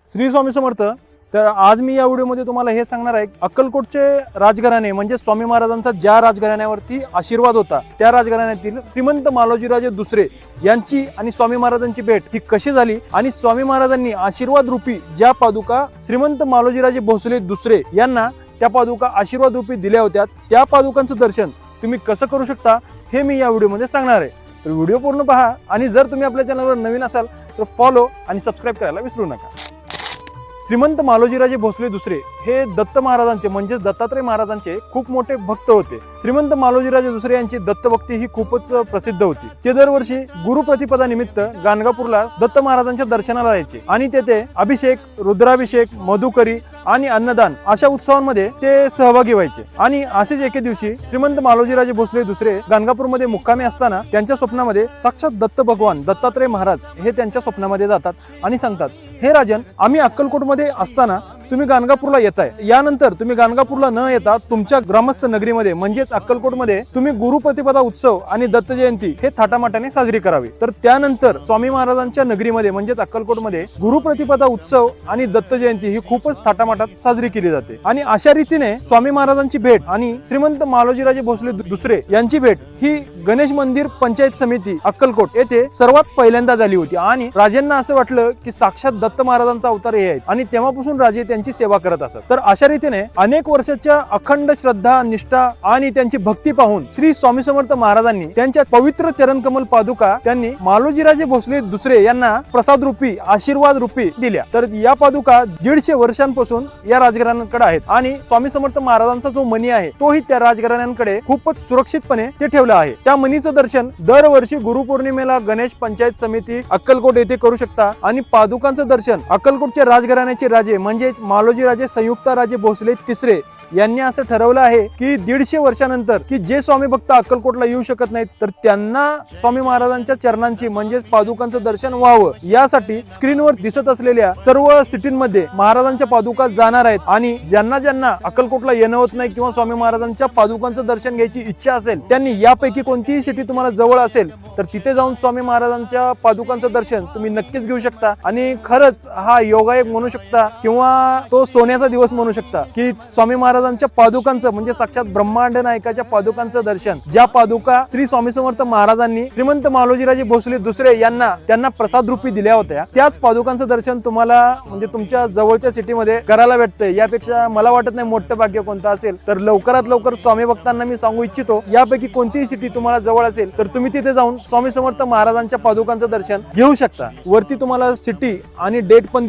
श्री स्वामी समर्थ. तर आज मी या व्हिडिओमध्ये तुम्हाला हे सांगणार आहे, अक्कलकोटचे राजघराणे म्हणजे स्वामी महाराजांचा ज्या राजघराण्यावरती आशीर्वाद होता त्या राजघराण्यातील श्रीमंत मालोजीराजे दुसरे यांची आणि स्वामी महाराजांची भेट ही कशी झाली आणि स्वामी महाराजांनी आशीर्वाद रूपी ज्या पादुका श्रीमंत मालोजीराजे भोसले दुसरे यांना त्या पादुका आशीर्वाद रूपी दिल्या होत्या, त्या पादुकांचं दर्शन तुम्ही कसं करू शकता हे मी या व्हिडिओमध्ये सांगणार आहे. तर व्हिडिओ पूर्ण पहा आणि जर तुम्ही आपल्या चॅनलवर नवीन असाल तर फॉलो आणि सबस्क्राईब करायला विसरू नका. श्रीमंत मालोजीराजे भोसले दुसरे हे दत्त महाराजांचे म्हणजे दत्तात्रय महाराजांचे खूप मोठे भक्त होते. श्रीमंत मालोजीराजे दुसरे यांची दत्तभक्ती ही खूपच प्रसिद्ध होती. ते दरवर्षी गुरुप्रतिपदा निमित्त गाणगापूरला दत्त महाराजांच्या दर्शनाला यायचे आणि तेथे अभिषेक, रुद्राभिषेक, मधुकरी आणि अन्नदान अशा उत्सवांमध्ये ते सहभागी व्हायचे. आणि असेच एके दिवशी श्रीमंत मालोजीराजे भोसले दुसरे गाणगापूरमध्ये मुक्कामी असताना त्यांच्या स्वप्नामध्ये साक्षात दत्त भगवान दत्तात्रय महाराज हे त्यांच्या स्वप्नामध्ये जातात आणि सांगतात, हे राजन, आम्ही अक्कलकोटमध्ये असताना तुम्ही गाणगापूरला येताय. यानंतर तुम्ही गाणगापूरला न येता तुमच्या ग्रामस्थ नगरीमध्ये म्हणजेच अक्कलकोटमध्ये तुम्ही गुरुप्रतिपदा उत्सव आणि दत्त जयंती हे थाटामाटाने साजरी करावी. तर त्यानंतर स्वामी महाराजांच्या नगरीमध्ये म्हणजेच अक्कलकोटमध्ये गुरुप्रतिपदा उत्सव आणि दत्त जयंती ही खूपच थाटामाटात साजरी केली जाते. आणि अशा रीतीने स्वामी महाराजांची भेट आणि श्रीमंत मालोजीराजे भोसले दुसरे यांची भेट ही गणेश मंदिर पंचायत समिती अक्कलकोट येथे सर्वात पहिल्यांदा झाली होती. आणि राजेंना असं वाटलं की साक्षात दत्त महाराजांचा अवतार हे आहेत आणि तेव्हापासून राजे त्यांची सेवा करत असत. तर अशा रीतीने अनेक वर्षाच्या अखंड श्रद्धा, निष्ठा आणि त्यांची भक्ती पाहून श्री स्वामी समर्थ महाराजांनी त्यांच्या पवित्र चरणकमल पादुका त्यांनी मालोजीराजे भोसले दुसरे यांना प्रसाद रूपी, आशीर्वाद रूपी दिल्या. तर या पादुका 150 वर्षांपासून या राजघराण्यांकडे आहेत आणि स्वामी समर्थ महाराजांचा जो मणी आहे तोही त्या राजघराण्यांकडे खूपच सुरक्षितपणे ते ठेवला आहे. त्या मणीचं दर्शन दरवर्षी गुरुपौर्णिमेला गणेश पंचायत समिती अक्कलकोट येथे करू शकता. आणि पादुकांचं दर्शन अक्कलकोटचे राजघराण्याचे राजे म्हणजेच मालोजीराजे संयुक्ताराजे भोसले तिसरे यांनी असं ठरवलं आहे की 150 वर्षानंतर की जे स्वामी भक्त अक्कलकोटला येऊ शकत नाहीत तर त्यांना स्वामी महाराजांच्या चरणांची म्हणजेच पादुकांचं दर्शन व्हावं यासाठी स्क्रीनवर दिसत असलेल्या सर्व सिटींमध्ये महाराजांच्या पादुका जाणार आहेत. आणि ज्यांना ज्यांना अक्कलकोटला येणं होत नाही किंवा स्वामी महाराजांच्या पादुकांचं दर्शन घ्यायची इच्छा असेल त्यांनी यापैकी कोणतीही सिटी तुम्हाला जवळ असेल तर तिथे जाऊन स्वामी महाराजांच्या पादुकांचं दर्शन तुम्ही नक्कीच घेऊ शकता. आणि खरंच हा योगायोग म्हणू शकता किंवा तो सोन्याचा दिवस म्हणू शकता की स्वामी महाराजांच्या पादुकांचं म्हणजे साक्षात ब्रह्मांड नायकाच्या पादुकांचं दर्शन, ज्या पादुका श्री स्वामी समर्थ महाराजांनी श्रीमंत मालोजीराजे भोसले दुसरे यांना त्यांना प्रसाद रूपी दिल्या होत्या, त्याच पादुकांचं दर्शन तुम्हाला म्हणजे तुमच्या जवळच्या सिटीमध्ये करायला भेटतंय. यापेक्षा मला वाटत नाही मोठं भाग्य कोणतं असेल. तर लवकरात लवकर स्वामी भक्तांना मी सांगू इच्छितो, यापैकी कोणतीही सिटी तुम्हाला जवळ असेल तर तुम्ही तिथे जाऊन स्वामी समर्थ महाराजांच्या पादुकांचं दर्शन घेऊ शकता. वरती तुम्हाला सिटी आणि डेट पण